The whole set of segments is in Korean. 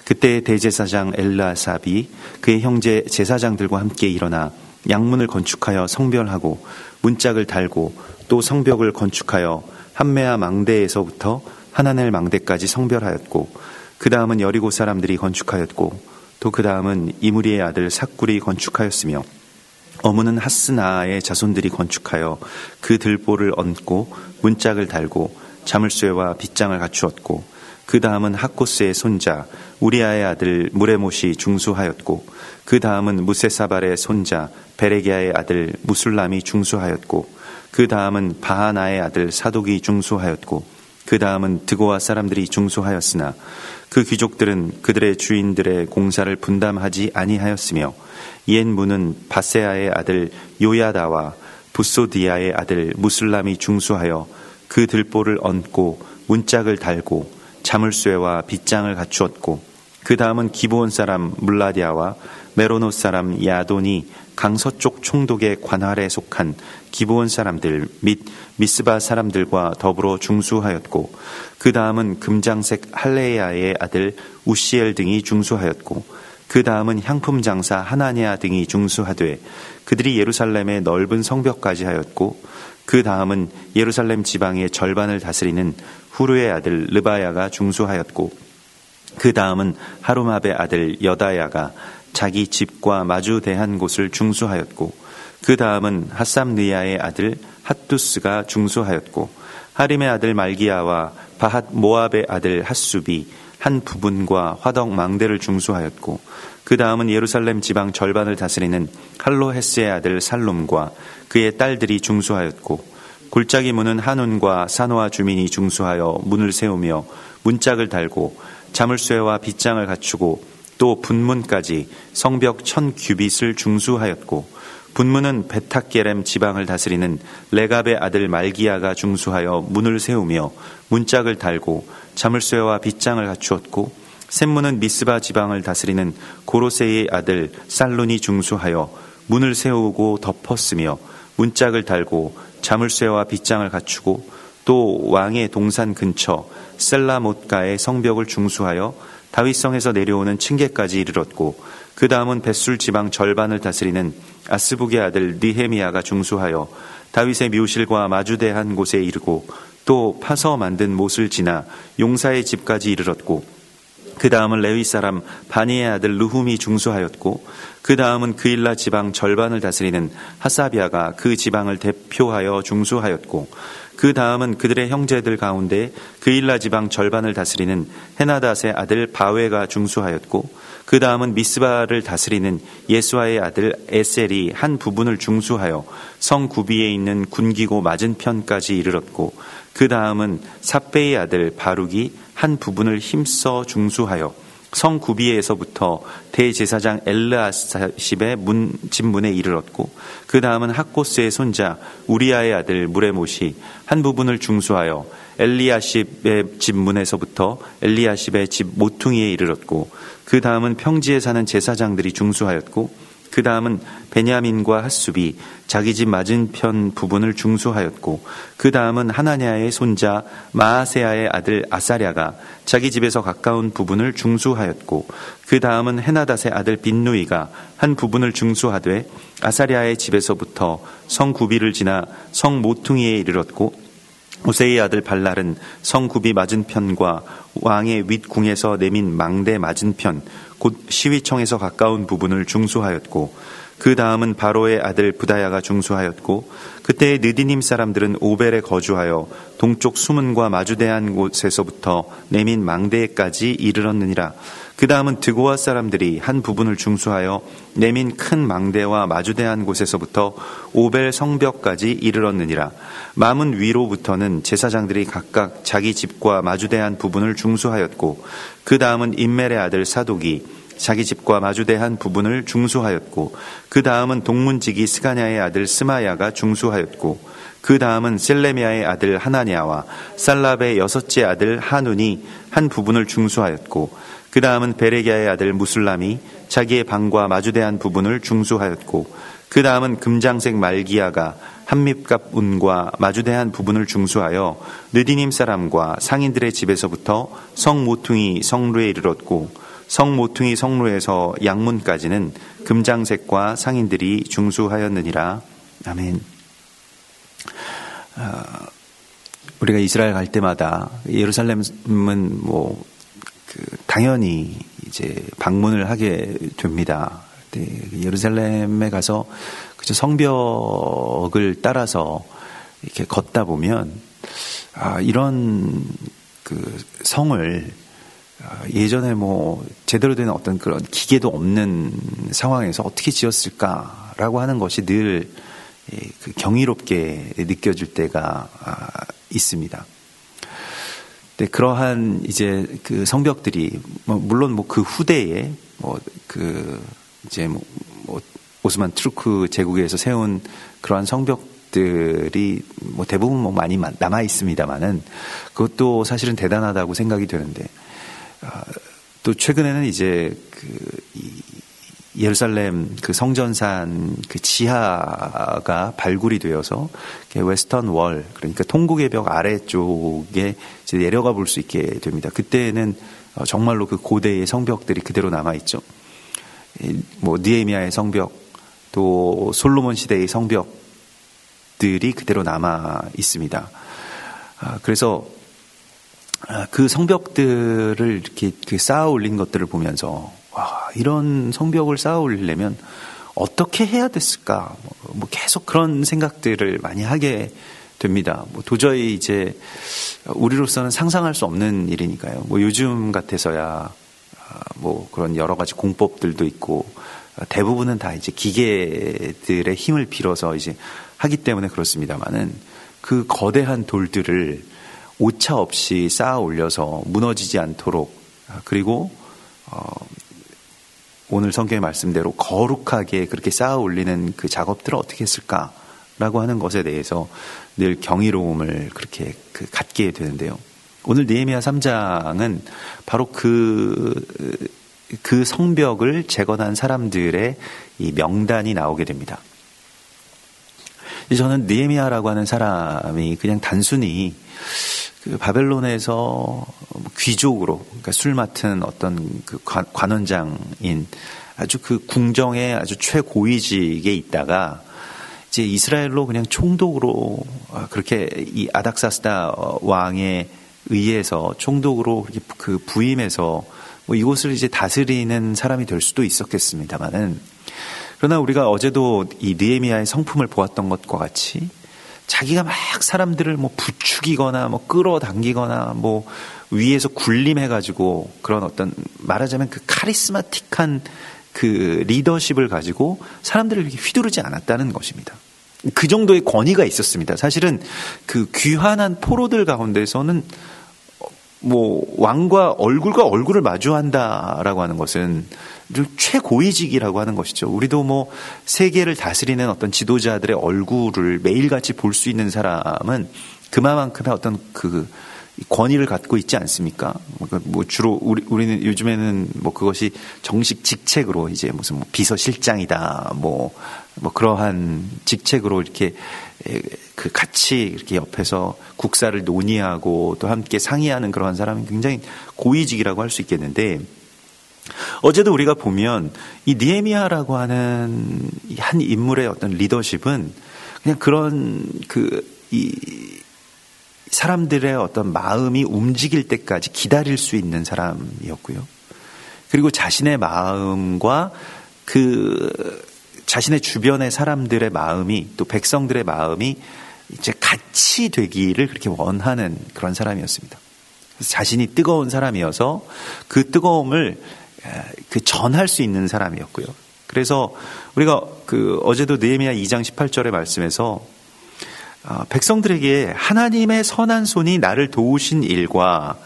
그때 대제사장 엘르아삽이 그의 형제 제사장들과 함께 일어나 양문을 건축하여 성별하고 문짝을 달고 또 성벽을 건축하여 함메아 망대에서부터 하나넬 망대까지 성별하였고 그 다음은 여리고 사람들이 건축하였고 또 그 다음은 이무리의 아들 삭굴이 건축하였으며 어무는 하스나의 자손들이 건축하여 그 들보를 얹고 문짝을 달고 자물쇠와 빗장을 갖추었고 그 다음은 학코스의 손자 우리아의 아들 무레못이 중수하였고 그 다음은 무세사발의 손자 베레기야의 아들 무술람이 중수하였고 그 다음은 바하나의 아들 사독이 중수하였고 그 다음은 드고아 사람들이 중수하였으나 그 귀족들은 그들의 주인들의 공사를 분담하지 아니하였으며 옛 문은 바세아의 아들 요야다와 부소디아의 아들 무술람이 중수하여 그 들보를 얹고 문짝을 달고 자물쇠와 빗장을 갖추었고 그 다음은 기브온 사람 물라디아와 메로노 사람 야돈이 강서쪽 총독의 관할에 속한 기브온 사람들 및 미스바 사람들과 더불어 중수하였고 그 다음은 금장색 할레야의 아들 우시엘 등이 중수하였고 그 다음은 향품 장사 하나니아 등이 중수하되 그들이 예루살렘의 넓은 성벽까지 하였고 그 다음은 예루살렘 지방의 절반을 다스리는 후르의 아들 르바야가 중수하였고 그 다음은 하루마베 아들 여다야가 자기 집과 마주대한 곳을 중수하였고 그 다음은 하삼느야의 아들 핫두스가 중수하였고 하림의 아들 말기야와 바핫 모압의 아들 핫숲이 한 부분과 화덕 망대를 중수하였고 그 다음은 예루살렘 지방 절반을 다스리는 할로헤스의 아들 살룸과 그의 딸들이 중수하였고 골짜기 문은 한운과 사노아 주민이 중수하여 문을 세우며 문짝을 달고 자물쇠와 빗장을 갖추고 또 분문까지 성벽 1000규빗을 중수하였고 분문은 베탁게렘 지방을 다스리는 레갑의 아들 말기야가 중수하여 문을 세우며 문짝을 달고 자물쇠와 빗장을 갖추었고 샘문은 미스바 지방을 다스리는 고로세의 아들 살룬이 중수하여 문을 세우고 덮었으며 문짝을 달고 자물쇠와 빗장을 갖추고 또 왕의 동산 근처 셀라못가의 성벽을 중수하여 다윗성에서 내려오는 층계까지 이르렀고 그 다음은 벳술 지방 절반을 다스리는 아스북의 아들 느헤미야가 중수하여 다윗의 묘실과 마주대한 곳에 이르고 또 파서 만든 못을 지나 용사의 집까지 이르렀고 그 다음은 레위 사람 바니의 아들 르훔이 중수하였고 그 다음은 그일라 지방 절반을 다스리는 하사비아가 그 지방을 대표하여 중수하였고 그 다음은 그들의 형제들 가운데 그일라 지방 절반을 다스리는 헤나닷의 아들 바웨가 중수하였고 그 다음은 미스바를 다스리는 예수아의 아들 에셀이 한 부분을 중수하여 성 구비에 있는 군기고 맞은편까지 이르렀고 그 다음은 삽베의 아들 바룩이 한 부분을 힘써 중수하여 성 구비에서부터 대제사장 엘르아십의 집문에 이르렀고 그 다음은 학코스의 손자 우리아의 아들 무레못이 한 부분을 중수하여 엘리야십의 집문에서부터 엘리야십의 집 모퉁이에 이르렀고 그 다음은 평지에 사는 제사장들이 중수하였고 그 다음은 베냐민과 핫숲이 자기 집 맞은편 부분을 중수하였고 그 다음은 하나냐의 손자 마아세야의 아들 아사랴가 자기 집에서 가까운 부분을 중수하였고 그 다음은 헤나닷의 아들 빈누이가 한 부분을 중수하되 아사랴의 집에서부터 성 구비를 지나 성 모퉁이에 이르렀고 오세이의 아들 발랄은 성 구비 맞은편과 왕의 윗궁에서 내민 망대 맞은편 곧 시위청에서 가까운 부분을 중수하였고 그 다음은 바로의 아들 부다야가 중수하였고 그때의 느디님 사람들은 오벨에 거주하여 동쪽 수문과 마주대한 곳에서부터 내민 망대까지 이르렀느니라. 그 다음은 드고아 사람들이 한 부분을 중수하여 내민 큰 망대와 마주대한 곳에서부터 오벨 성벽까지 이르렀느니라. 마문 위로부터는 제사장들이 각각 자기 집과 마주대한 부분을 중수하였고 그 다음은 임멜의 아들 사독이 자기 집과 마주대한 부분을 중수하였고 그 다음은 동문지기 스가냐의 아들 스마야가 중수하였고 그 다음은 셀레미아의 아들 하나냐와 살랍의 여섯째 아들 하눈이 한 부분을 중수하였고 그 다음은 베레기야의 아들 무술람이 자기의 방과 마주대한 부분을 중수하였고 그 다음은 금장색 말기야가 한밉갑 운과 마주대한 부분을 중수하여 느디님 사람과 상인들의 집에서부터 성 모퉁이 성루에 이르렀고 성 모퉁이 성루에서 양문까지는 금장색과 상인들이 중수하였느니라. 아멘. 우리가 이스라엘 갈 때마다 예루살렘은 당연히 이제 방문을 하게 됩니다. 예루살렘에 가서 그저 성벽을 따라서 이렇게 걷다 보면 이런 그 성을 예전에 제대로 된 어떤 그런 기계도 없는 상황에서 어떻게 지었을까라고 하는 것이 늘 경이롭게 느껴질 때가 있습니다. 근데 그러한 이제 그 성벽들이 물론 그 후대에 오스만 투르크 제국에서 세운 그러한 성벽들이 대부분 많이 남아 있습니다만은 그것도 사실은 대단하다고 생각이 되는데 또 최근에는 이제 예루살렘 그 성전산 그 지하가 발굴이 되어서 웨스턴 월, 그러니까 통곡의 벽 아래쪽에 이제 내려가 볼 수 있게 됩니다. 그때는 정말로 그 고대의 성벽들이 그대로 남아 있죠. 느헤미야의 성벽, 또 솔로몬 시대의 성벽들이 그대로 남아 있습니다. 그래서 그 성벽들을 이렇게 쌓아 올린 것들을 보면서 이런 성벽을 쌓아 올리려면 어떻게 해야 됐을까? 계속 그런 생각들을 많이 하게 됩니다. 도저히 이제 우리로서는 상상할 수 없는 일이니까요. 요즘 같아서야 그런 여러 가지 공법들도 있고 대부분은 다 이제 기계들의 힘을 빌어서 이제 하기 때문에 그렇습니다만은 그 거대한 돌들을 오차 없이 쌓아 올려서 무너지지 않도록, 그리고 오늘 성경의 말씀대로 거룩하게 그렇게 쌓아 올리는 그 작업들을 어떻게 했을까라고 하는 것에 대해서 늘 경이로움을 그렇게 갖게 되는데요. 오늘 느헤미야 3장은 바로 그 성벽을 재건한 사람들의 이 명단이 나오게 됩니다. 저는 느헤미야라고 하는 사람이 그냥 단순히 그 바벨론에서 귀족으로, 그러니까 술 맡은 어떤 그 관원장인 아주 그 궁정의 아주 최고위직에 있다가 이제 이스라엘로 그냥 총독으로 그렇게 이 아닥사스다 왕에 의해서 총독으로 그렇게 그 부임해서 이곳을 이제 다스리는 사람이 될 수도 있었겠습니다만은, 그러나 우리가 어제도 이 느헤미야의 성품을 보았던 것과 같이 자기가 막 사람들을 부추기거나 끌어당기거나 위에서 군림해가지고 그런 어떤 말하자면 그 카리스마틱한 그 리더십을 가지고 사람들을 이렇게 휘두르지 않았다는 것입니다. 그 정도의 권위가 있었습니다. 사실은 그 귀환한 포로들 가운데서는 왕과 얼굴을 마주한다라고 하는 것은 최고위직이라고 하는 것이죠. 우리도 세계를 다스리는 어떤 지도자들의 얼굴을 매일같이 볼 수 있는 사람은 그만큼의 어떤 그 권위를 갖고 있지 않습니까? 주로 우리는 요즘에는 그것이 정식 직책으로 이제 무슨 비서실장이다, 그러한 직책으로 이렇게 같이 이렇게 옆에서 국사를 논의하고 또 함께 상의하는 그러한 사람이 굉장히 고위직이라고 할 수 있겠는데, 어제도 우리가 보면 이 느헤미야라고 하는 한 인물의 어떤 리더십은 그냥 그런 이 사람들의 어떤 마음이 움직일 때까지 기다릴 수 있는 사람이었고요. 그리고 자신의 마음과 자신의 주변의 사람들의 마음이, 또 백성들의 마음이 이제 같이 되기를 그렇게 원하는 그런 사람이었습니다. 그래서 자신이 뜨거운 사람이어서 그 뜨거움을 전할 수 있는 사람이었고요. 그래서 우리가 어제도 느헤미야 2장 18절의 말씀에서 백성들에게 하나님의 선한 손이 나를 도우신 일과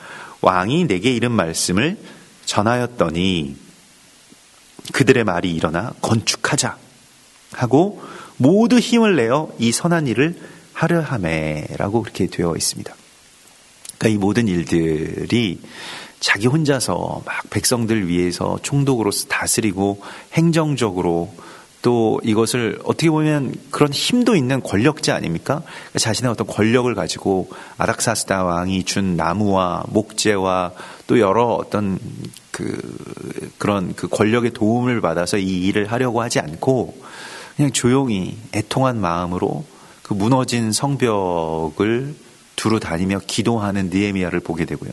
왕이 내게 이른 말씀을 전하였더니 그들의 말이 일어나 건축하자 하고 모두 힘을 내어 이 선한 일을 하려 하매라고 그렇게 되어 있습니다. 그러니까 이 모든 일들이 자기 혼자서 막 백성들 위해서 총독으로 다스리고 행정적으로 또 이것을 어떻게 보면 그런 힘도 있는 권력자 아닙니까? 자신의 어떤 권력을 가지고 아닥사스다 왕이 준 나무와 목재와 또 여러 어떤 그런 그 권력의 도움을 받아서 이 일을 하려고 하지 않고 그냥 조용히 애통한 마음으로 그 무너진 성벽을 두루 다니며 기도하는 느헤미야를 보게 되고요.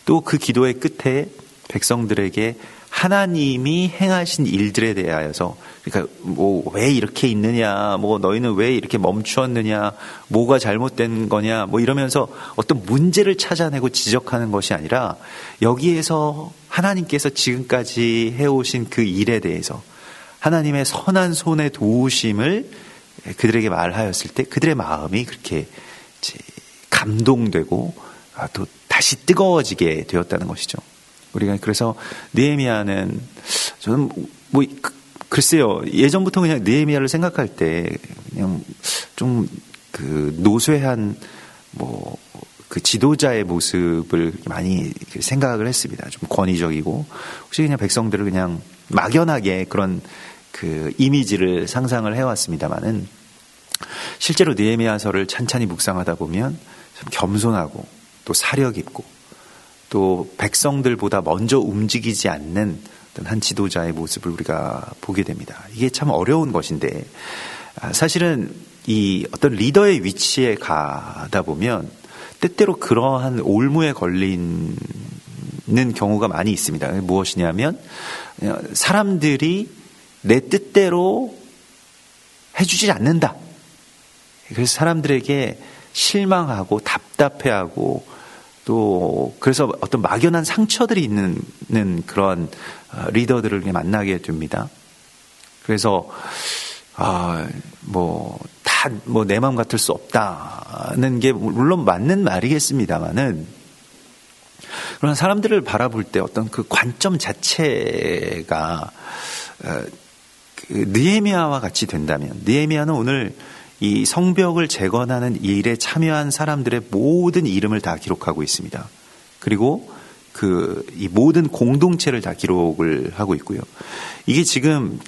또 그 기도의 끝에 백성들에게 하나님이 행하신 일들에 대하여서, 그러니까 뭐 왜 이렇게 있느냐, 뭐 너희는 왜 이렇게 멈추었느냐, 뭐가 잘못된 거냐, 뭐 이러면서 어떤 문제를 찾아내고 지적하는 것이 아니라 여기에서 하나님께서 지금까지 해오신 그 일에 대해서 하나님의 선한 손의 도우심을 그들에게 말하였을 때 그들의 마음이 그렇게 감동되고 또 다시 뜨거워지게 되었다는 것이죠. 우리가 그래서 느헤미야는, 저는 뭐 글쎄요, 예전부터 그냥 느헤미야를 생각할 때 그냥 좀 그 노쇠한 뭐 그 지도자의 모습을 많이 생각을 했습니다. 좀 권위적이고 혹시 그냥 백성들을 그냥 막연하게 그런 그 이미지를 상상을 해왔습니다만은, 실제로 느헤미야서를 찬찬히 묵상하다 보면 좀 겸손하고 또 사력 있고 또 백성들보다 먼저 움직이지 않는 어떤 한 지도자의 모습을 우리가 보게 됩니다. 이게 참 어려운 것인데, 사실은 이 어떤 리더의 위치에 가다 보면 때때로 그러한 올무에 걸리는 경우가 많이 있습니다. 무엇이냐면 사람들이 내 뜻대로 해주지 않는다. 그래서 사람들에게 실망하고 답답해하고 또 그래서 어떤 막연한 상처들이 있는 그런 리더들을 만나게 됩니다. 그래서 뭐 내 마음 같을 수 없다는 게 물론 맞는 말이겠습니다만은, 그러나 사람들을 바라볼 때 어떤 그 관점 자체가 그 느헤미야와 같이 된다면, 느헤미야는 오늘 이 성벽을 재건하는 일에 참여한 사람들의 모든 이름을 다 기록하고 있습니다. 그리고 이 모든 공동체를 다 기록을 하고 있고요. 이게 지금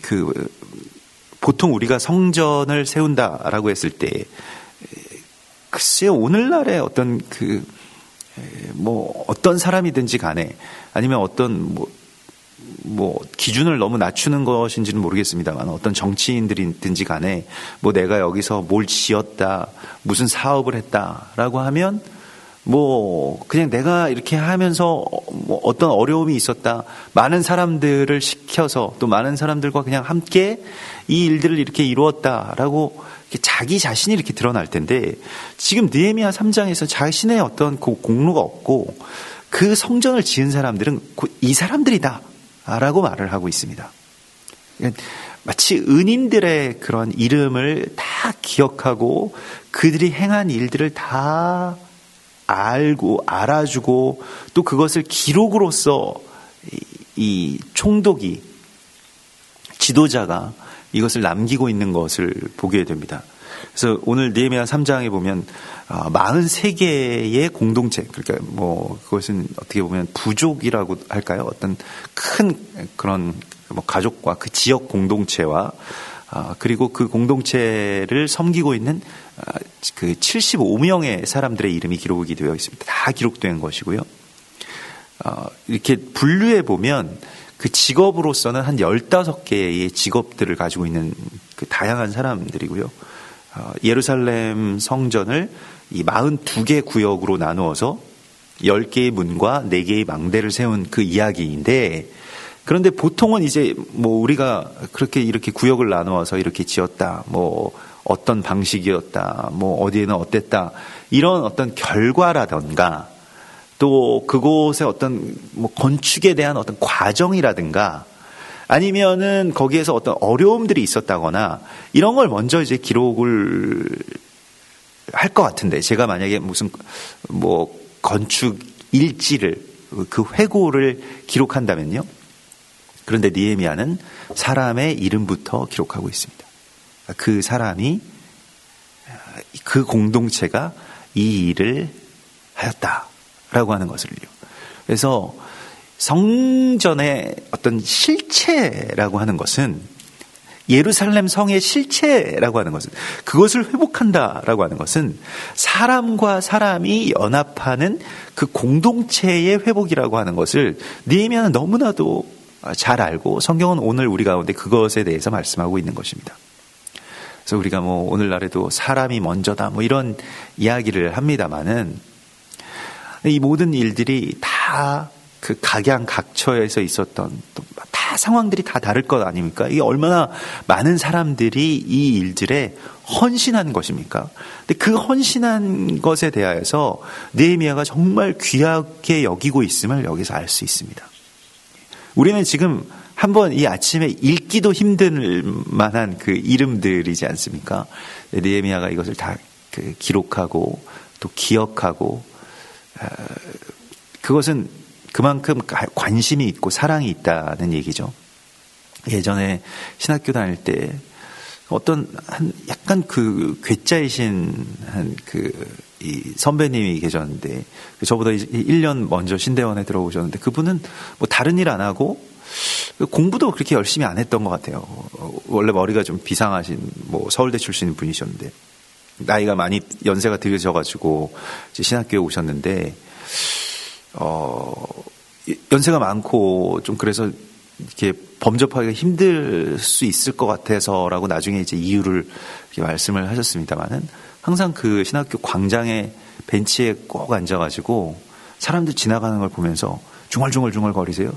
보통 우리가 성전을 세운다라고 했을 때, 글쎄요, 오늘날의 어떤 어떤 사람이든지 간에, 아니면 어떤 기준을 너무 낮추는 것인지는 모르겠습니다만, 어떤 정치인들이든지 간에 내가 여기서 뭘 지었다, 무슨 사업을 했다라고 하면 그냥 내가 이렇게 하면서 어떤 어려움이 있었다, 많은 사람들을 시켜서 또 많은 사람들과 그냥 함께 이 일들을 이렇게 이루었다라고 자기 자신이 이렇게 드러날 텐데, 지금 느헤미야 3장에서 자신의 어떤 그 공로가 없고 그 성전을 지은 사람들은 이 사람들이다 라고 말을 하고 있습니다. 마치 은인들의 그런 이름을 다 기억하고 그들이 행한 일들을 다 알고 알아주고 또 그것을 기록으로서 이 총독이, 지도자가 이것을 남기고 있는 것을 보게 됩니다. 그래서 오늘 느헤미야 3장에 보면 43개의 공동체, 그러니까 그것은 어떻게 보면 부족이라고 할까요? 어떤 큰 그런 가족과 그 지역 공동체와 그리고 그 공동체를 섬기고 있는 그 75명의 사람들의 이름이 기록이 되어 있습니다. 다 기록된 것이고요. 이렇게 분류해 보면 그 직업으로서는 한 15개의 직업들을 가지고 있는 그 다양한 사람들이고요. 예루살렘 성전을 이 42개 구역으로 나누어서 10개의 문과 4개의 망대를 세운 그 이야기인데, 그런데 보통은 이제 우리가 그렇게 이렇게 구역을 나누어서 이렇게 지었다, 어떤 방식이었다, 어디에는 어땠다, 이런 어떤 결과라던가 또 그곳의 어떤 건축에 대한 어떤 과정이라든가 아니면은 거기에서 어떤 어려움들이 있었다거나 이런 걸 먼저 이제 기록을 할 것 같은데, 제가 만약에 무슨 건축 일지를, 그 회고를 기록한다면요. 그런데 느헤미야는 사람의 이름부터 기록하고 있습니다. 그 사람이, 그 공동체가 이 일을 하였다라고 하는 것을요. 그래서 성전의 어떤 실체라고 하는 것은, 예루살렘 성의 실체라고 하는 것은, 그것을 회복한다라고 하는 것은 사람과 사람이 연합하는 그 공동체의 회복이라고 하는 것을 느헤미야는 너무나도 잘 알고 성경은 오늘 우리 가운데 그것에 대해서 말씀하고 있는 것입니다. 그래서 우리가 뭐 오늘날에도 사람이 먼저다 뭐 이런 이야기를 합니다마는 이 모든 일들이 다 그 각양각처에서 있었던 또 다 상황들이 다 다를 것 아닙니까? 이게 얼마나 많은 사람들이 이 일들에 헌신한 것입니까? 근데 그 헌신한 것에 대하여서 느헤미야가 정말 귀하게 여기고 있음을 여기서 알 수 있습니다. 우리는 지금 한번 이 아침에 읽기도 힘들 만한 그 이름들이지 않습니까? 느헤미야가 이것을 다 기록하고 또 기억하고 그것은 그만큼 관심이 있고 사랑이 있다는 얘기죠. 예전에 신학교 다닐 때 어떤 약간 그 괴짜이신 이 선배님이 계셨는데 저보다 1년 먼저 신대원에 들어오셨는데 그분은 뭐 다른 일 안 하고 공부도 그렇게 열심히 안 했던 것 같아요. 원래 머리가 좀 비상하신 뭐 서울대 출신 분이셨는데 나이가 많이 연세가 들으셔가지고 신학교에 오셨는데 연세가 많고 좀 그래서 이렇게 범접하기가 힘들 수 있을 것 같아서라고 나중에 이제 이유를 이렇게 말씀을 하셨습니다만은 항상 그 신학교 광장에 벤치에 꼭 앉아가지고 사람들 지나가는 걸 보면서 중얼중얼 거리세요.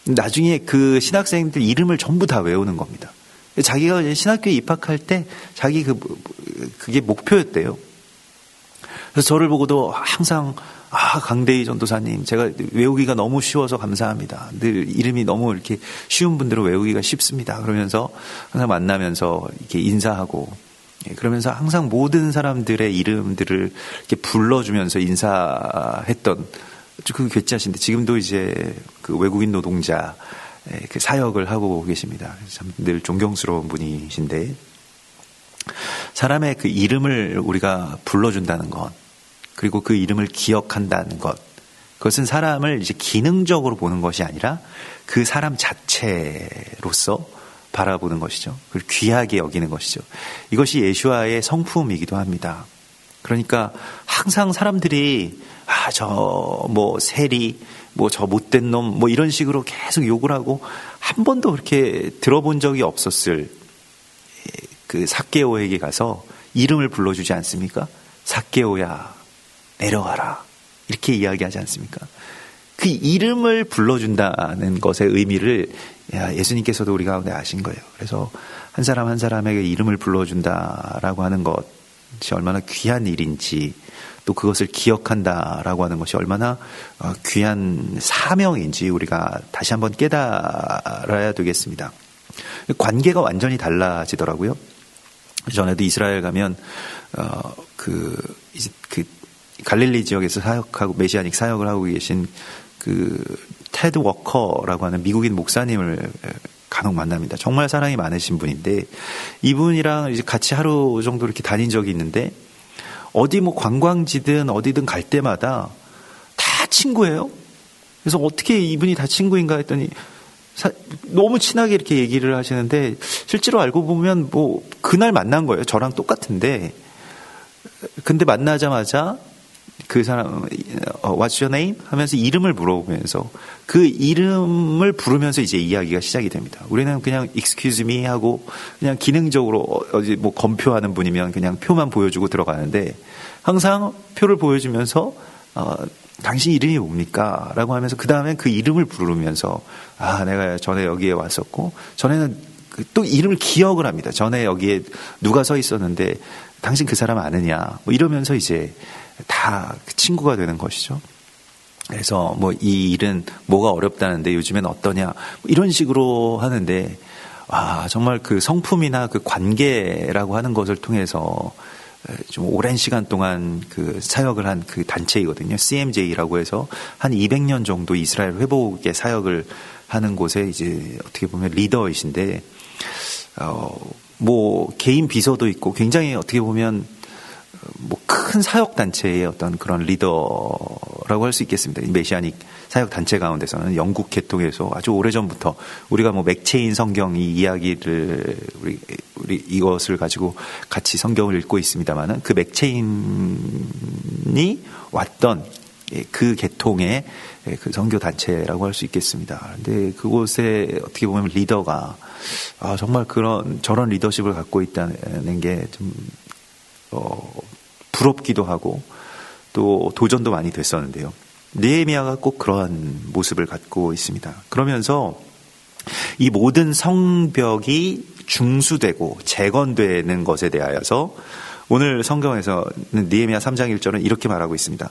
나중에 그 신학생들 이름을 전부 다 외우는 겁니다. 자기가 신학교에 입학할 때 자기 그게 목표였대요. 그래서 저를 보고도 항상 강대희 전도사님, 제가 외우기가 너무 쉬워서 감사합니다. 늘 이름이 너무 이렇게 쉬운 분들은 외우기가 쉽습니다. 그러면서 항상 만나면서 이렇게 인사하고, 그러면서 항상 모든 사람들의 이름들을 이렇게 불러주면서 인사했던 그 괴짜신데 지금도 이제 그 외국인 노동자 그 사역을 하고 계십니다. 참 늘 존경스러운 분이신데 사람의 그 이름을 우리가 불러준다는 것, 그리고 그 이름을 기억한다는 것, 그것은 사람을 이제 기능적으로 보는 것이 아니라 그 사람 자체로서 바라보는 것이죠. 그걸 귀하게 여기는 것이죠. 이것이 예수와의 성품이기도 합니다. 그러니까 항상 사람들이 저 뭐 세리, 뭐 저 못된 놈, 뭐 이런 식으로 계속 욕을 하고 한 번도 그렇게 들어본 적이 없었을 그 삭개오에게 가서 이름을 불러주지 않습니까? 삭개오야, 내려가라. 이렇게 이야기하지 않습니까? 그 이름을 불러준다는 것의 의미를 예수님께서도 우리 가운데 아신 거예요. 그래서 한 사람 한 사람에게 이름을 불러준다라고 하는 것이 얼마나 귀한 일인지, 또 그것을 기억한다라고 하는 것이 얼마나 귀한 사명인지 우리가 다시 한번 깨달아야 되겠습니다. 관계가 완전히 달라지더라고요. 전에도 이스라엘 가면 이제 갈릴리 지역에서 사역하고 메시아닉 사역을 하고 계신 그 테드 워커라고 하는 미국인 목사님을 간혹 만납니다. 정말 사랑이 많으신 분인데 이분이랑 이제 같이 하루 정도 이렇게 다닌 적이 있는데 어디 뭐 관광지든 어디든 갈 때마다 다 친구예요. 그래서 어떻게 이분이 다 친구인가 했더니 너무 친하게 이렇게 얘기를 하시는데 실제로 알고 보면 뭐 그날 만난 거예요. 저랑 똑같은데 근데 만나자마자 그 사람 What's your name? 하면서 이름을 물어보면서 그 이름을 부르면서 이제 이야기가 시작이 됩니다. 우리는 그냥 excuse me 하고 그냥 기능적으로 어디 뭐 검표하는 분이면 그냥 표만 보여주고 들어가는데 항상 표를 보여주면서 당신 이름이 뭡니까? 라고 하면서 그 다음에 그 이름을 부르면서 내가 전에 여기에 왔었고 전에는 또 이름을 기억을 합니다. 전에 여기에 누가 서 있었는데 당신 그 사람 아느냐? 뭐 이러면서 이제 다 친구가 되는 것이죠. 그래서 뭐 이 일은 뭐가 어렵다는데 요즘엔 어떠냐? 뭐 이런 식으로 하는데 정말 그 성품이나 그 관계라고 하는 것을 통해서 좀 오랜 시간 동안 그 사역을 한 그 단체이거든요. CMJ라고 해서 한 200년 정도 이스라엘 회복의 사역을 하는 곳에 이제 어떻게 보면 리더이신데 뭐 개인 비서도 있고 굉장히 어떻게 보면 뭐 큰 사역 단체의 어떤 그런 리더라고 할 수 있겠습니다. 이 메시아닉 사역 단체 가운데서는 영국 계통에서 아주 오래전부터 우리가 뭐 맥체인 성경 이 이야기를 우리 이것을 가지고 같이 성경을 읽고 있습니다만은 그 맥체인이 왔던 그 계통의 그 선교 단체라고 할 수 있겠습니다. 근데 그곳에 어떻게 보면 리더가 정말 저런 리더십을 갖고 있다는 게 좀 부럽기도 하고 또 도전도 많이 됐었는데요. 느헤미야가 꼭 그러한 모습을 갖고 있습니다. 그러면서 이 모든 성벽이 중수되고 재건되는 것에 대하여서 오늘 성경에서는 느헤미야 3장 1절은 이렇게 말하고 있습니다.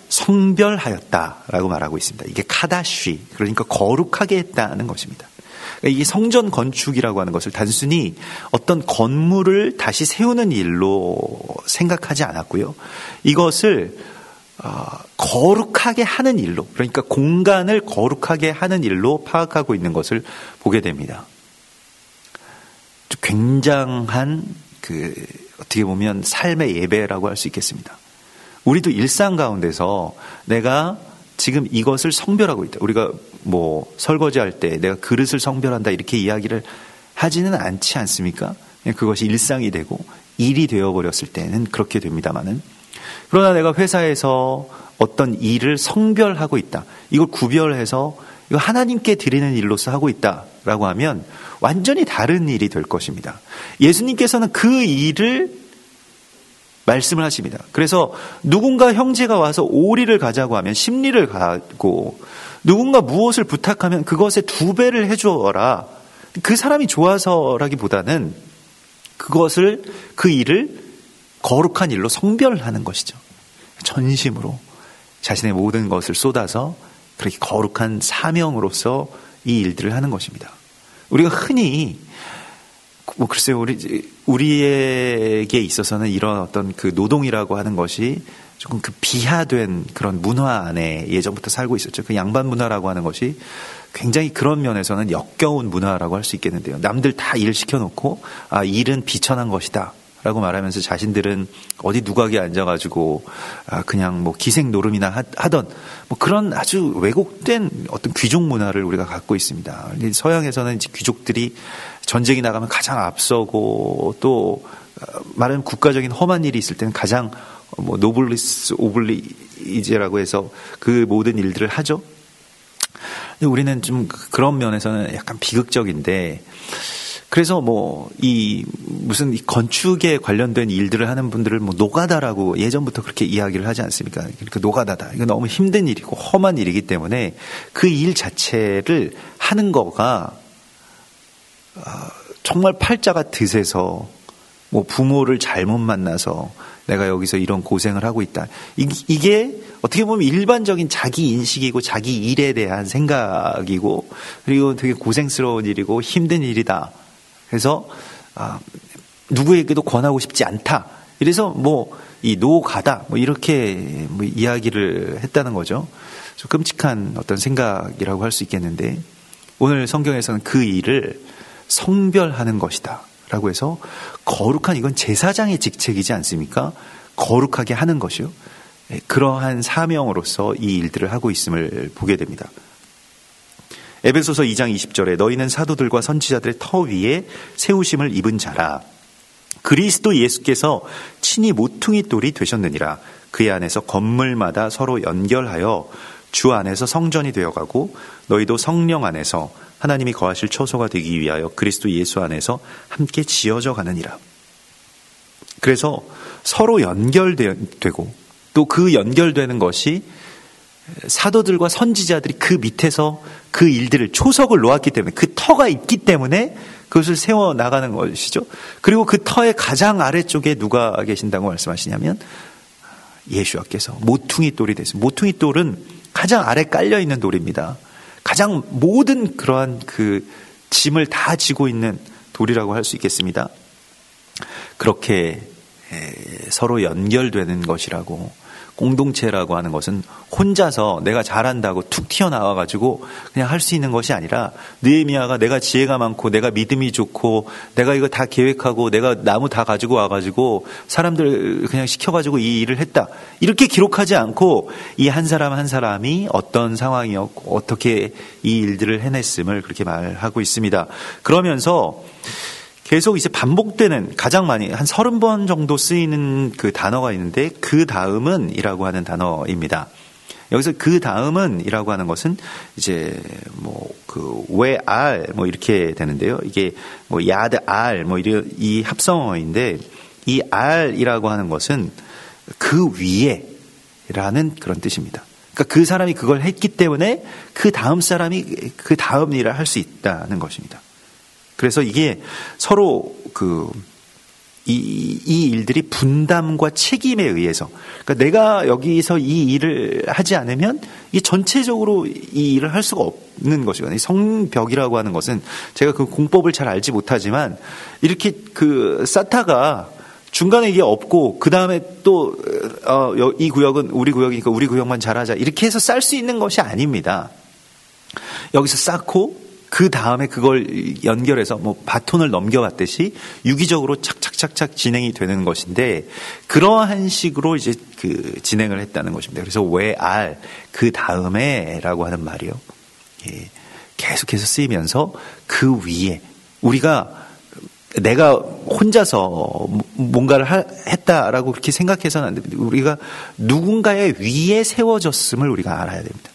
성별하였다라고 말하고 있습니다. 이게 카다쉬, 그러니까 거룩하게 했다는 것입니다. 이게 성전 건축이라고 하는 것을 단순히 어떤 건물을 다시 세우는 일로 생각하지 않았고요. 이것을 거룩하게 하는 일로, 그러니까 공간을 거룩하게 하는 일로 파악하고 있는 것을 보게 됩니다. 굉장한 어떻게 보면 삶의 예배라고 할 수 있겠습니다. 우리도 일상 가운데서 내가 지금 이것을 성별하고 있다. 우리가 설거지할 때 내가 그릇을 성별한다 이렇게 이야기를 하지는 않지 않습니까? 그것이 일상이 되고 일이 되어버렸을 때는 그렇게 됩니다만은, 그러나 내가 회사에서 어떤 일을 성별하고 있다. 이걸 구별해서 이거 하나님께 드리는 일로서 하고 있다라고 하면 완전히 다른 일이 될 것입니다. 예수님께서는 그 일을 말씀을 하십니다. 그래서 누군가 형제가 와서 오리를 가자고 하면 십리를 가고, 누군가 무엇을 부탁하면 그것의 2배를 해주어라. 그 사람이 좋아서라기보다는 그 일을 거룩한 일로 성별하는 것이죠. 전심으로 자신의 모든 것을 쏟아서 그렇게 거룩한 사명으로서 이 일들을 하는 것입니다. 우리가 흔히 글쎄요, 우리에게 있어서는 이런 어떤 그 노동이라고 하는 것이 조금 비하된 그런 문화 안에 예전부터 살고 있었죠. 그 양반 문화라고 하는 것이 굉장히 그런 면에서는 역겨운 문화라고 할 수 있겠는데요. 남들 다 일 시켜놓고 일은 비천한 것이다 라고 말하면서 자신들은 어디 누각에 앉아가지고 그냥 기생 노름이나 하던 그런 아주 왜곡된 어떤 귀족 문화를 우리가 갖고 있습니다. 서양에서는 이제 귀족들이 전쟁이 나가면 가장 앞서고, 또 말하는 국가적인 험한 일이 있을 때는 가장 노블리스 오블리제라고 해서 그 모든 일들을 하죠. 근데 우리는 좀 그런 면에서는 약간 비극적인데, 그래서 무슨 건축에 관련된 일들을 하는 분들을 노가다라고 예전부터 그렇게 이야기를 하지 않습니까? 그러니까 노가다다. 이거 너무 힘든 일이고 험한 일이기 때문에 그 일 자체를 하는 거가 정말 팔자가 드세서 부모를 잘못 만나서 내가 여기서 이런 고생을 하고 있다. 이게 어떻게 보면 일반적인 자기 인식이고 자기 일에 대한 생각이고, 그리고 되게 고생스러운 일이고 힘든 일이다. 그래서 누구에게도 권하고 싶지 않다. 이래서 이 노가다 이렇게 이야기를 했다는 거죠. 좀 끔찍한 어떤 생각이라고 할 수 있겠는데, 오늘 성경에서는 그 일을 성별하는 것이다 라고 해서 거룩한, 이건 제사장의 직책이지 않습니까? 거룩하게 하는 것이요. 그러한 사명으로서 이 일들을 하고 있음을 보게 됩니다. 에베소서 2장 20절에 너희는 사도들과 선지자들의 터 위에 세우심을 입은 자라. 그리스도 예수께서 친히 모퉁이 돌이 되셨느니라. 그의 안에서 건물마다 서로 연결하여 주 안에서 성전이 되어가고, 너희도 성령 안에서 하나님이 거하실 처소가 되기 위하여 그리스도 예수 안에서 함께 지어져 가느니라. 그래서 서로 연결되고, 또 그 연결되는 것이 사도들과 선지자들이 그 밑에서 그 일들을 초석을 놓았기 때문에, 그 터가 있기 때문에 그것을 세워나가는 것이죠. 그리고 그 터의 가장 아래쪽에 누가 계신다고 말씀하시냐면 예수께서 모퉁이 돌이 됐습니다. 모퉁이 돌은 가장 아래 깔려있는 돌입니다. 가장 모든 그러한 그 짐을 다 지고 있는 돌이라고 할 수 있겠습니다. 그렇게 서로 연결되는 것이라고, 공동체라고 하는 것은 혼자서 내가 잘한다고 툭 튀어나와가지고 그냥 할 수 있는 것이 아니라, 느헤미야가 내가 지혜가 많고 내가 믿음이 좋고 내가 이거 다 계획하고 내가 나무 다 가지고 와가지고 사람들 그냥 시켜가지고 이 일을 했다, 이렇게 기록하지 않고 이 한 사람 한 사람이 어떤 상황이었고 어떻게 이 일들을 해냈음을 그렇게 말하고 있습니다. 그러면서 계속 이제 반복되는, 가장 많이 한 30번 정도 쓰이는 그 단어가 있는데, 그 다음은 이라고 하는 단어입니다. 여기서 그 다음은이라고 하는 것은 이제 웨알 이렇게 되는데요. 이게 야드 알 이 합성어인데 이 알이라고 하는 것은 그 위에라는 그런 뜻입니다. 그러니까 그 사람이 그걸 했기 때문에 그 다음 사람이 그 다음 일을 할 수 있다는 것입니다. 그래서 이게 서로 이 일들이 분담과 책임에 의해서, 그러니까 내가 여기서 이 일을 하지 않으면 이 전체적으로 이 일을 할 수가 없는 것이거든요. 성벽이라고 하는 것은 제가 그 공법을 잘 알지 못하지만 이렇게 쌓다가 중간에 이게 없고 그 다음에 또 이 구역은 우리 구역이니까 우리 구역만 잘하자 이렇게 해서 쌓을 수 있는 것이 아닙니다. 여기서 쌓고 그 다음에 그걸 연결해서 바톤을 넘겨왔듯이 유기적으로 착착착착 진행이 되는 것인데 그러한 식으로 이제 진행을 했다는 것입니다. 그래서 웨알 그 다음에라고 하는 말이요. 예, 계속해서 쓰이면서 그 위에 내가 혼자서 뭔가를 했다라고 그렇게 생각해서는 안 됩니다. 우리가 누군가의 위에 세워졌음을 우리가 알아야 됩니다.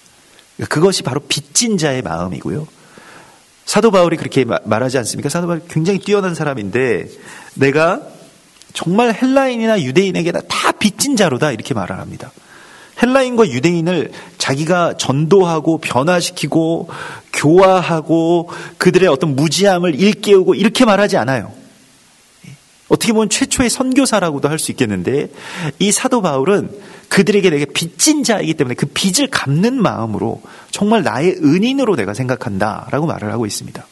그것이 바로 빚진 자의 마음이고요. 사도 바울이 그렇게 말하지 않습니까? 사도 바울이 굉장히 뛰어난 사람인데 내가 정말 헬라인이나 유대인에게나 다 빚진 자로다 이렇게 말을 합니다. 헬라인과 유대인을 자기가 전도하고 변화시키고 교화하고 그들의 어떤 무지함을 일깨우고 이렇게 말하지 않아요. 어떻게 보면 최초의 선교사라고도 할 수 있겠는데 이 사도 바울은 그들에게 내게 빚진 자이기 때문에 그 빚을 갚는 마음으로 정말 나의 은인으로 내가 생각한다라고 말을 하고 있습니다.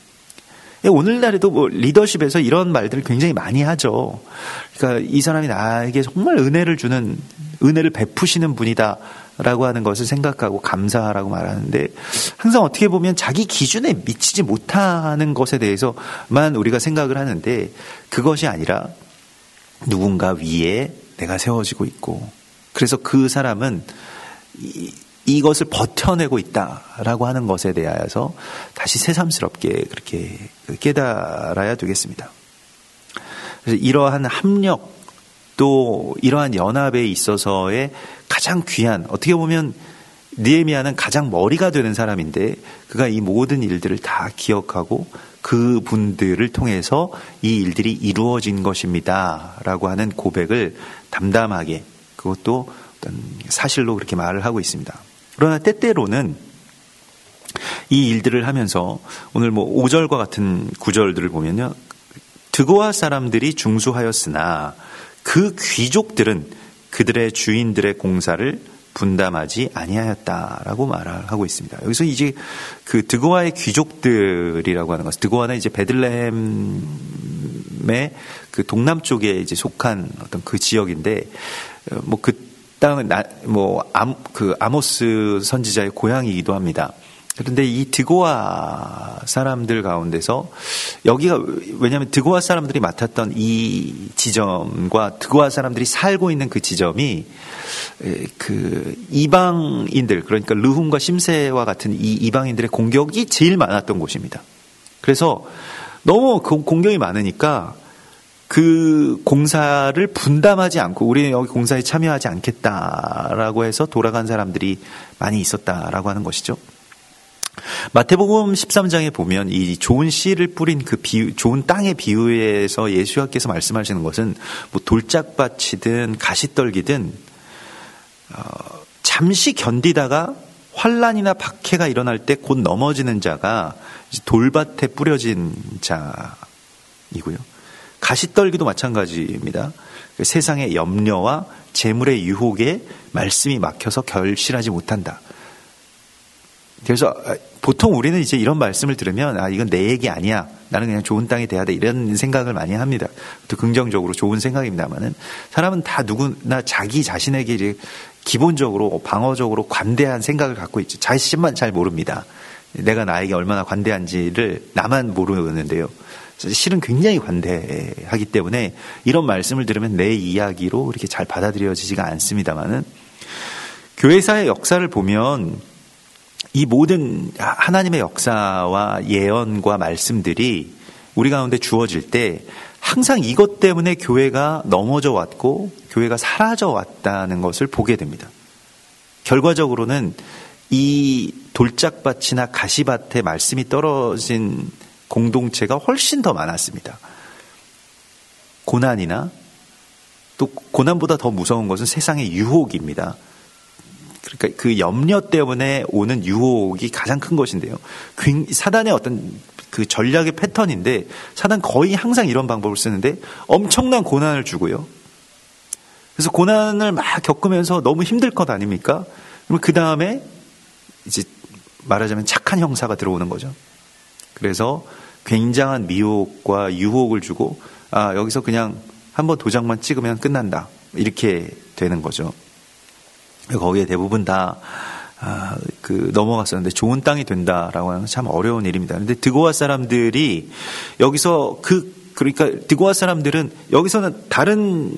오늘날에도 리더십에서 이런 말들을 굉장히 많이 하죠. 그러니까 이 사람이 나에게 정말 은혜를 베푸시는 분이다라고 하는 것을 생각하고 감사하라고 말하는데 항상 어떻게 보면 자기 기준에 미치지 못하는 것에 대해서만 우리가 생각을 하는데 그것이 아니라 누군가 위에 내가 세워지고 있고 그래서 그 사람은 이것을 버텨내고 있다라고 하는 것에 대하여서 다시 새삼스럽게 그렇게 깨달아야 되겠습니다. 그래서 이러한 합력 또 이러한 연합에 있어서의 가장 귀한 어떻게 보면 느헤미야는 가장 머리가 되는 사람인데 그가 이 모든 일들을 다 기억하고 그분들을 통해서 이 일들이 이루어진 것입니다 라고 하는 고백을 담담하게 그것도 어떤 사실로 그렇게 말을 하고 있습니다. 그러나 때때로는 이 일들을 하면서 오늘 5절과 같은 구절들을 보면요. 드고아 사람들이 중수하였으나 그 귀족들은 그들의 주인들의 공사를 분담하지 아니하였다라고 말을 하고 있습니다. 여기서 이제 그 드고아의 귀족들이라고 하는 것은 드고아는 이제 베들레헴의 그 동남쪽에 이제 속한 어떤 그 지역인데 그 땅은 아모스 선지자의 고향이기도 합니다. 그런데 이 드고아 사람들 가운데서 여기가 왜냐하면 드고아 사람들이 맡았던 이 지점과 드고아 사람들이 살고 있는 그 지점이 그 이방인들 그러니까 르훔과 심세와 같은 이 이방인들의 공격이 제일 많았던 곳입니다. 그래서 너무 공격이 많으니까 그 공사를 분담하지 않고 우리는 여기 공사에 참여하지 않겠다라고 해서 돌아간 사람들이 많이 있었다라고 하는 것이죠. 마태복음 13장에 보면 이 좋은 씨를 뿌린 그 좋은 땅의 비유에서 예수님께서 말씀하시는 것은 돌짝밭이든 가시떨기든 잠시 견디다가 환난이나 박해가 일어날 때 곧 넘어지는 자가 돌밭에 뿌려진 자이고요. 가시떨기도 마찬가지입니다. 세상의 염려와 재물의 유혹에 말씀이 막혀서 결실하지 못한다. 그래서 보통 우리는 이제 이런 말씀을 들으면 이건 내 얘기 아니야. 나는 그냥 좋은 땅이 돼야 돼. 이런 생각을 많이 합니다. 또 긍정적으로 좋은 생각입니다만은 사람은 다 누구나 자기 자신에게 이제 기본적으로 방어적으로 관대한 생각을 갖고 있죠. 자신만 잘 모릅니다. 내가 나에게 얼마나 관대한지를 나만 모르는데요. 실은 굉장히 관대하기 때문에 이런 말씀을 들으면 내 이야기로 이렇게 잘 받아들여지지가 않습니다만은 교회사의 역사를 보면 이 모든 하나님의 역사와 예언과 말씀들이 우리 가운데 주어질 때 항상 이것 때문에 교회가 넘어져 왔고 교회가 사라져 왔다는 것을 보게 됩니다. 결과적으로는 이 돌짝밭이나 가시밭에 말씀이 떨어진 공동체가 훨씬 더 많았습니다. 고난이나 또 고난보다 더 무서운 것은 세상의 유혹입니다. 그러니까 그 염려 때문에 오는 유혹이 가장 큰 것인데요. 사단의 어떤 그 전략의 패턴인데 사단 거의 항상 이런 방법을 쓰는데 엄청난 고난을 주고요. 그래서 고난을 막 겪으면서 너무 힘들 것 아닙니까? 그럼 그 다음에 이제 말하자면 착한 형사가 들어오는 거죠. 그래서 굉장한 미혹과 유혹을 주고 여기서 그냥 한번 도장만 찍으면 끝난다. 이렇게 되는 거죠. 거기에 대부분 다 넘어갔었는데 좋은 땅이 된다라고 하는 건 참 어려운 일입니다. 그런데 드고아 사람들이 여기서 그러니까 드고아 사람들은 여기서는 다른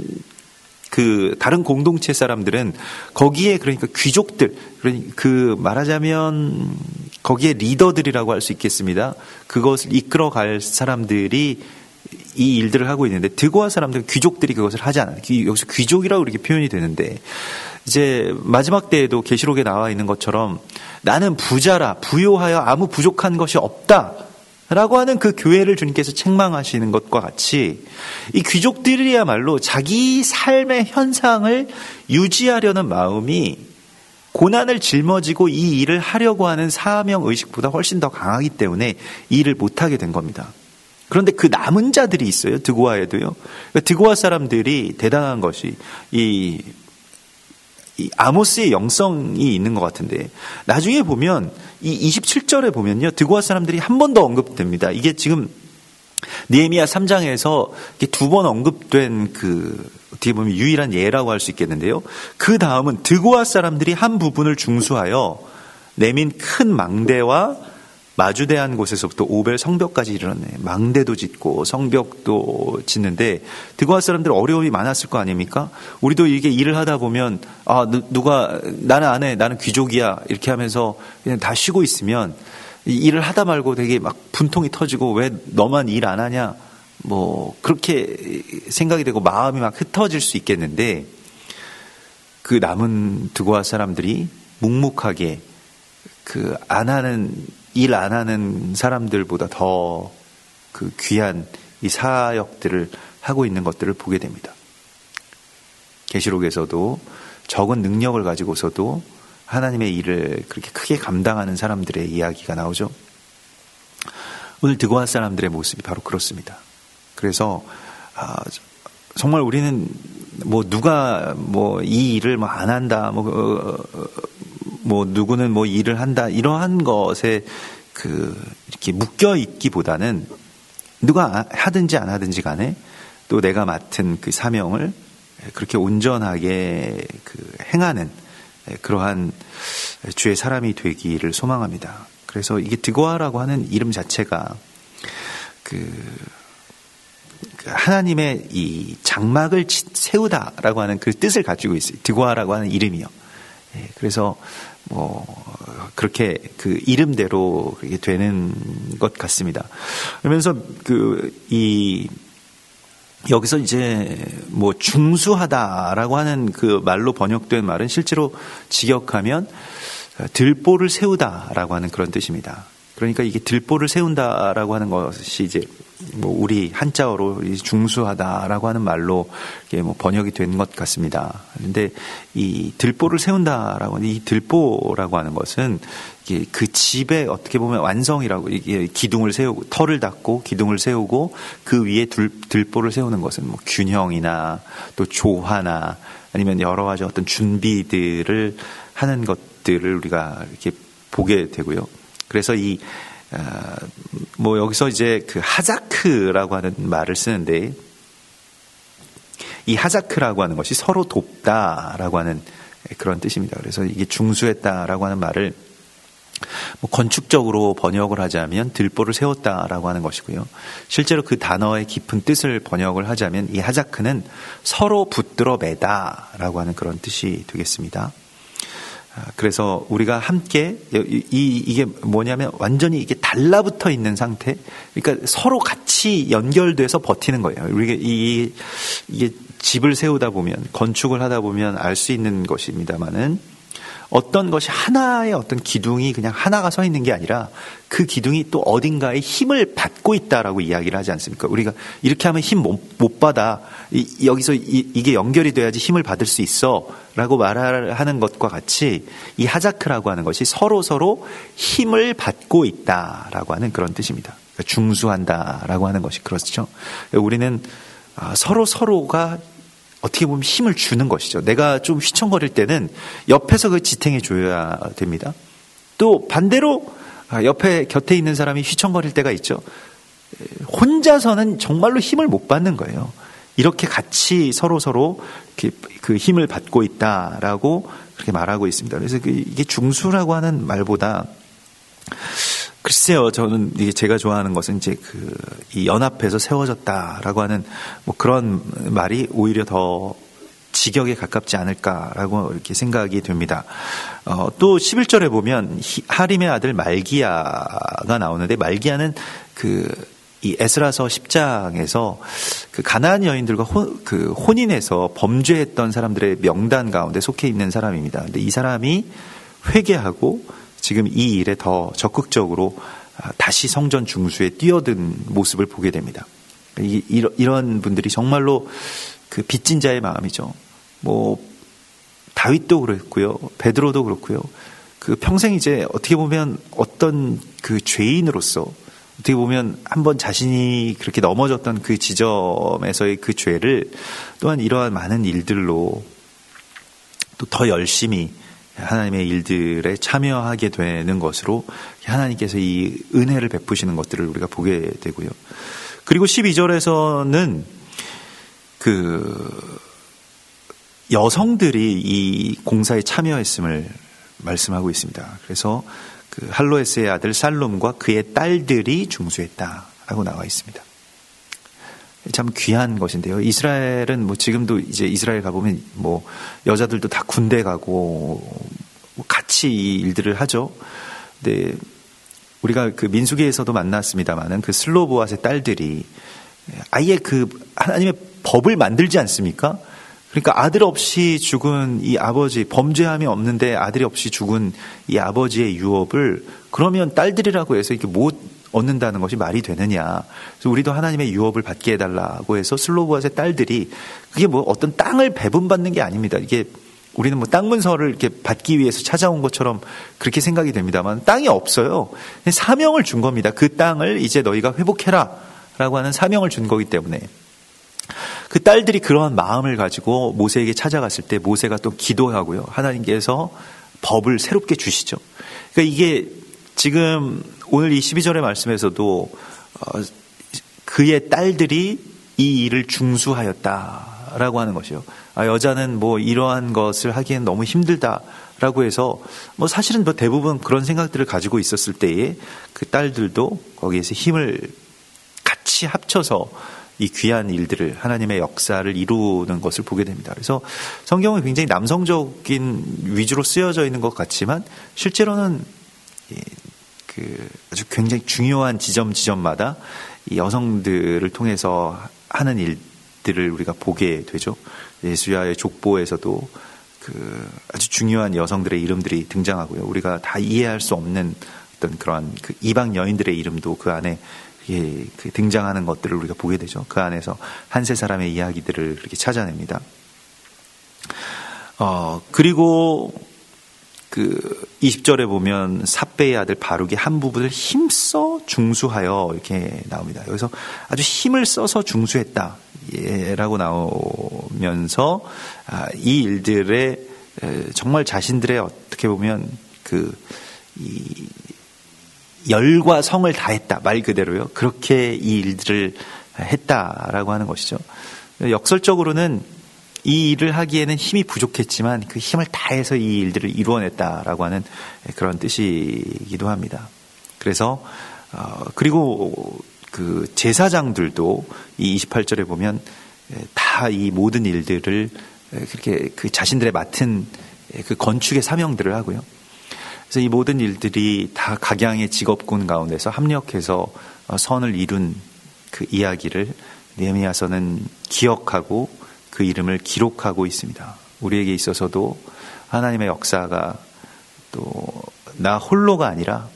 공동체 사람들은 거기에 그러니까 귀족들, 말하자면 거기에 리더들이라고 할 수 있겠습니다. 그것을 이끌어갈 사람들이 이 일들을 하고 있는데 드고아 사람들은 귀족들이 그것을 하지 않아요. 여기서 귀족이라고 이렇게 표현이 되는데 이제 마지막 때에도 계시록에 나와 있는 것처럼 나는 부자라 부요하여 아무 부족한 것이 없다. 라고 하는 그 교회를 주님께서 책망하시는 것과 같이 이 귀족들이야말로 자기 삶의 현상을 유지하려는 마음이 고난을 жил머지고 이 일을 하려고 하는 사명의식보다 훨씬 더 강하기 때문에 이 일을 못하게 된 겁니다. 그런데 그 남은 자들이 있어요. 드고아에도요. 그러니까 드고아 사람들이 대단한 것이 이 아모스의 영성이 있는 것 같은데 나중에 보면 이 27절에 보면요. 드고아 사람들이 한 번 더 언급됩니다. 이게 지금 느헤미야 3장에서 두 번 언급된 어떻게 보면 유일한 예라고 할 수 있겠는데요. 그 다음은 드고아 사람들이 한 부분을 중수하여 내민 큰 망대와 마주대한 곳에서부터 오벨 성벽까지 이르렀네. 망대도 짓고 성벽도 짓는데 드고아 사람들 어려움이 많았을 거 아닙니까? 우리도 이게 일을 하다 보면 누가 나는 안 해, 나는 귀족이야 이렇게 하면서 그냥 다 쉬고 있으면 일을 하다 말고 되게 막 분통이 터지고 왜 너만 일 안 하냐 그렇게 생각이 되고 마음이 막 흩어질 수 있겠는데 그 남은 드고아 사람들이 묵묵하게 일 안 하는 사람들보다 더 귀한 이 사역들을 하고 있는 것들을 보게 됩니다. 계시록에서도 적은 능력을 가지고서도 하나님의 일을 그렇게 크게 감당하는 사람들의 이야기가 나오죠. 오늘 드고아 사람들의 모습이 바로 그렇습니다. 그래서 정말 우리는 누가 이 일을 안 한다, 누구는 일을 한다, 이러한 것에 이렇게 묶여 있기보다는 누가 하든지 안 하든지 간에 또 내가 맡은 그 사명을 그렇게 온전하게 행하는 그러한 주의 사람이 되기를 소망합니다. 그래서 이게 드고아라고 하는 이름 자체가 하나님의 이 장막을 세우다라고 하는 그 뜻을 가지고 있어요. 드고아라고 하는 이름이요. 그래서 그렇게 그 이름대로 그렇게 되는 것 같습니다. 그러면서 여기서 이제 중수하다라고 하는 그 말로 번역된 말은 실제로 직역하면 들보를 세우다라고 하는 그런 뜻입니다. 그러니까 이게 들보를 세운다라고 하는 것이 이제 우리 한자어로 중수하다라고 하는 말로 번역이 된 것 같습니다. 그런데 이 들보를 세운다라고 하는 이 들보라고 하는 것은 그 집의 어떻게 보면 완성이라고 이게 기둥을 세우고 털을 닦고 기둥을 세우고 그 위에 들보를 세우는 것은 균형이나 또 조화나 아니면 여러 가지 어떤 준비들을 하는 것들을 우리가 이렇게 보게 되고요. 그래서 여기서 이제 그 하자크라고 하는 말을 쓰는데 이 하자크라고 하는 것이 서로 돕다라고 하는 그런 뜻입니다. 그래서 이게 중수했다라고 하는 말을 건축적으로 번역을 하자면 들보를 세웠다라고 하는 것이고요. 실제로 그 단어의 깊은 뜻을 번역을 하자면 이 하자크는 서로 붙들어 매다라고 하는 그런 뜻이 되겠습니다. 그래서 우리가 함께 이게 뭐냐면 완전히 이게 달라붙어 있는 상태. 그러니까 서로 같이 연결돼서 버티는 거예요. 우리가 이게 집을 세우다 보면 건축을 하다 보면 알 수 있는 것입니다만은 어떤 것이 하나의 어떤 기둥이 그냥 하나가 서 있는 게 아니라 그 기둥이 또 어딘가에 힘을 받고 있다라고 이야기를 하지 않습니까? 우리가 이렇게 하면 힘 못 받아. 여기서 이게 연결이 돼야지 힘을 받을 수 있어 라고 말하는 것과 같이 이 하자크라고 하는 것이 서로 힘을 받고 있다라고 하는 그런 뜻입니다. 그러니까 중수한다라고 하는 것이 그렇죠. 우리는 서로가 어떻게 보면 힘을 주는 것이죠. 내가 좀 휘청거릴 때는 옆에서 그 지탱해 줘야 됩니다. 또 반대로 옆에 곁에 있는 사람이 휘청거릴 때가 있죠. 혼자서는 정말로 힘을 못 받는 거예요. 이렇게 같이 서로 그 힘을 받고 있다라고 그렇게 말하고 있습니다. 그래서 이게 중수라고 하는 말보다 글쎄요, 저는 이게 제가 좋아하는 것은 이제 이 연합해서 세워졌다라고 하는 뭐 그런 말이 오히려 더 직역에 가깝지 않을까라고 이렇게 생각이 됩니다. 또 11절에 보면 하림의 아들 말기야가 나오는데 말기야는 이 에스라서 10장에서 그 가나안 여인들과 혼인해서 범죄했던 사람들의 명단 가운데 속해 있는 사람입니다. 근데 이 사람이 회개하고 지금 이 일에 더 적극적으로 다시 성전 중수에 뛰어든 모습을 보게 됩니다. 이런 분들이 정말로 그 빚진 자의 마음이죠. 뭐 다윗도 그렇고요, 베드로도 그렇고요. 그 평생 이제 어떻게 보면 어떤 그 죄인으로서 어떻게 보면 한번 자신이 그렇게 넘어졌던 그 지점에서의 그 죄를 또한 이러한 많은 일들로 또 더 열심히 하나님의 일들에 참여하게 되는 것으로 하나님께서 이 은혜를 베푸시는 것들을 우리가 보게 되고요. 그리고 12절에서는 그 여성들이 이 공사에 참여했음을 말씀하고 있습니다. 그래서 그 할로에스의 아들 살룸과 그의 딸들이 중수했다라고 나와 있습니다. 참 귀한 것인데요. 이스라엘은 뭐 지금도 이제 이스라엘 가보면 뭐 여자들도 다 군대 가고 같이 이 일들을 하죠. 근데 우리가 그 민수기에서도 만났습니다만은 그 슬로보앗의 딸들이 아예 그 하나님의 법을 만들지 않습니까? 그러니까 아들 없이 죽은 이 아버지, 범죄함이 없는데 아들이 없이 죽은 이 아버지의 유업을 그러면 딸들이라고 해서 이렇게 못 얻는다는 것이 말이 되느냐. 그래서 우리도 하나님의 유업을 받게 해달라고 해서 슬로보앗의 딸들이 그게 뭐 어떤 땅을 배분받는 게 아닙니다. 이게 우리는 뭐 땅 문서를 이렇게 받기 위해서 찾아온 것처럼 그렇게 생각이 됩니다만 땅이 없어요. 사명을 준 겁니다. 그 땅을 이제 너희가 회복해라 라고 하는 사명을 준 거기 때문에 그 딸들이 그러한 마음을 가지고 모세에게 찾아갔을 때 모세가 또 기도하고요. 하나님께서 법을 새롭게 주시죠. 그러니까 이게 지금 오늘 이 12절의 말씀에서도 그의 딸들이 이 일을 중수하였다라고 하는 것이요. 여자는 뭐 이러한 것을 하기엔 너무 힘들다라고 해서 뭐 사실은 뭐 대부분 그런 생각들을 가지고 있었을 때에 그 딸들도 거기에서 힘을 같이 합쳐서 이 귀한 일들을 하나님의 역사를 이루는 것을 보게 됩니다. 그래서 성경은 굉장히 남성적인 위주로 쓰여져 있는 것 같지만 실제로는 아주 굉장히 중요한 지점마다 이 여성들을 통해서 하는 일들을 우리가 보게 되죠. 예수야의 족보에서도 아주 중요한 여성들의 이름들이 등장하고요. 우리가 다 이해할 수 없는 어떤 그러한 그 이방 여인들의 이름도 그 안에 등장하는 것들을 우리가 보게 되죠. 그 안에서 한 세 사람의 이야기들을 그렇게 찾아냅니다. 그리고 20절에 보면 삿배의 아들 바룩이 한 부분을 힘써 중수하여 이렇게 나옵니다. 여기서 아주 힘을 써서 중수했다 라고 나오면서 이 일들에 정말 자신들의 어떻게 보면 이 열과 성을 다했다 말 그대로요. 그렇게 이 일들을 했다라고 하는 것이죠. 역설적으로는 이 일을 하기에는 힘이 부족했지만 그 힘을 다해서 이 일들을 이루어냈다라고 하는 그런 뜻이기도 합니다. 그래서 그리고 그 제사장들도 이 28절에 보면 다 이 모든 일들을 그렇게 그 자신들의 맡은 그 건축의 사명들을 하고요. 그래서 이 모든 일들이 다 각양의 직업군 가운데서 합력해서 선을 이룬 그 이야기를 느헤미야서는 기억하고 그 이름을 기록하고 있습니다. 우리에게 있어서도 하나님의 역사가 또 나 홀로가 아니라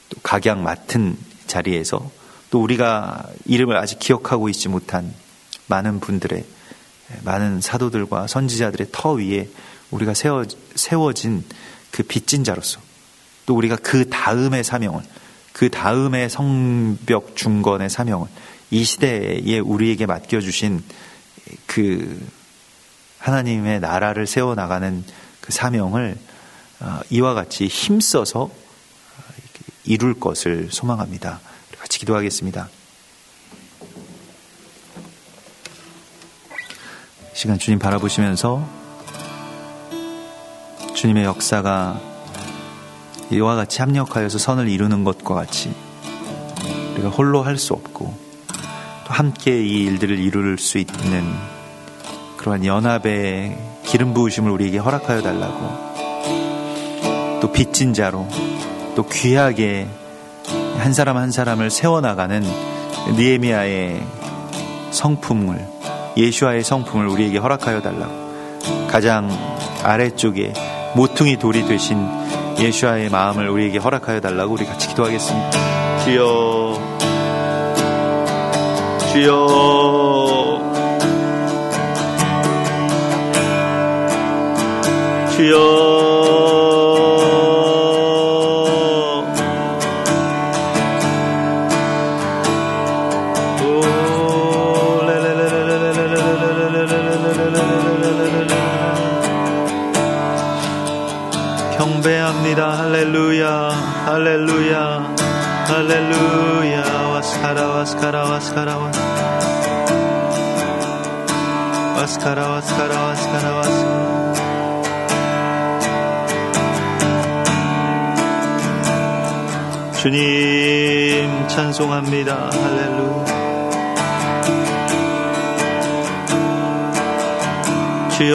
또 각약 맡은 자리에서 또 우리가 이름을 아직 기억하고 있지 못한 많은 분들의, 많은 사도들과 선지자들의 터 위에 우리가 세워진 그 빚진 자로서, 또 우리가 그 다음의 사명을, 그 다음의 성벽 중건의 사명을, 이 시대에 우리에게 맡겨주신 그 하나님의 나라를 세워나가는 그 사명을 이와 같이 힘써서 이룰 것을 소망합니다. 같이 기도하겠습니다. 시간 주님 바라보시면서 주님의 역사가 이와 같이 합력하여서 선을 이루는 것과 같이 우리가 홀로 할 수 없고 또 함께 이 일들을 이룰 수 있는 그러한 연합의 기름 부으심을 우리에게 허락하여 달라고, 또 빚진 자로 또 귀하게 한 사람 한 사람을 세워나가는 느헤미야의 성품을, 예수와의 성품을 우리에게 허락하여 달라고, 가장 아래쪽에 모퉁이 돌이 되신 예수와의 마음을 우리에게 허락하여 달라고 우리 같이 기도하겠습니다. 주여, 주여, 주여. 경배합니다. 할렐루야, 할렐루야, 할렐루야. 와스카라, 와스카라, 와스카라, 와스카라, 와스카라, 와스카라, 와스카라. 주님 찬송합니다. 할렐루야. 주여,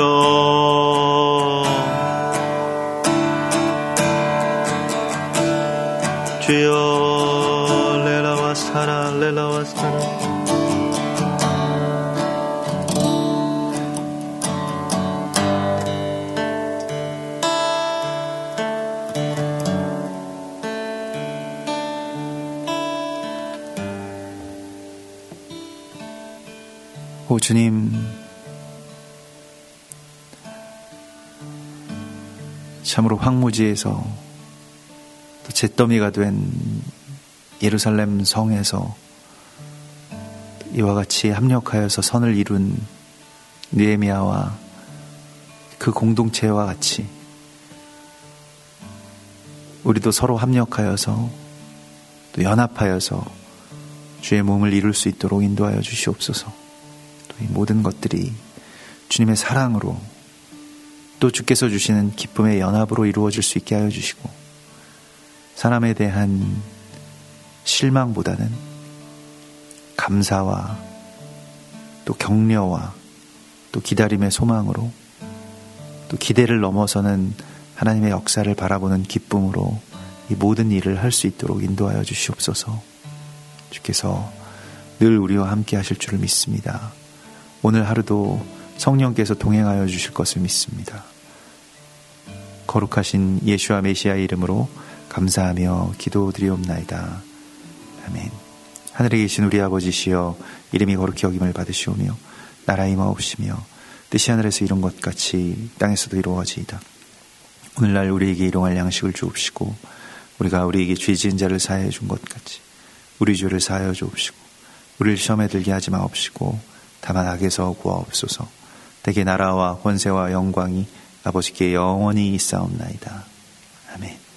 주여, 레라와사라, 레라와사라. 오 주님, 참으로 황무지에서 또 잿더미가 된 예루살렘 성에서 이와 같이 합력하여서 선을 이룬 느헤미야와 그 공동체와 같이 우리도 서로 합력하여서 또 연합하여서 주의 몸을 이룰 수 있도록 인도하여 주시옵소서. 또 이 모든 것들이 주님의 사랑으로 또 주께서 주시는 기쁨의 연합으로 이루어질 수 있게 하여 주시고, 사람에 대한 실망보다는 감사와 또 격려와 또 기다림의 소망으로, 또 기대를 넘어서는 하나님의 역사를 바라보는 기쁨으로 이 모든 일을 할 수 있도록 인도하여 주시옵소서. 주께서 늘 우리와 함께 하실 줄을 믿습니다. 오늘 하루도 성령께서 동행하여 주실 것을 믿습니다. 거룩하신 예수와 메시아의 이름으로 감사하며 기도드리옵나이다. 아멘. 하늘에 계신 우리 아버지시여, 이름이 거룩히 여김을 받으시오며 나라 임하옵시며 뜻이 하늘에서 이룬 것 같이 땅에서도 이루어지이다. 오늘날 우리에게 일용할 양식을 주옵시고, 우리가 우리에게 죄 지은 자를 사하여 준 것 같이 우리 죄를 사하여 주옵시고, 우리를 시험에 들게 하지 마옵시고 다만 악에서 구하옵소서. 대개 나라와 권세와 영광이 아버지께 영원히 있사옵나이다. 아멘.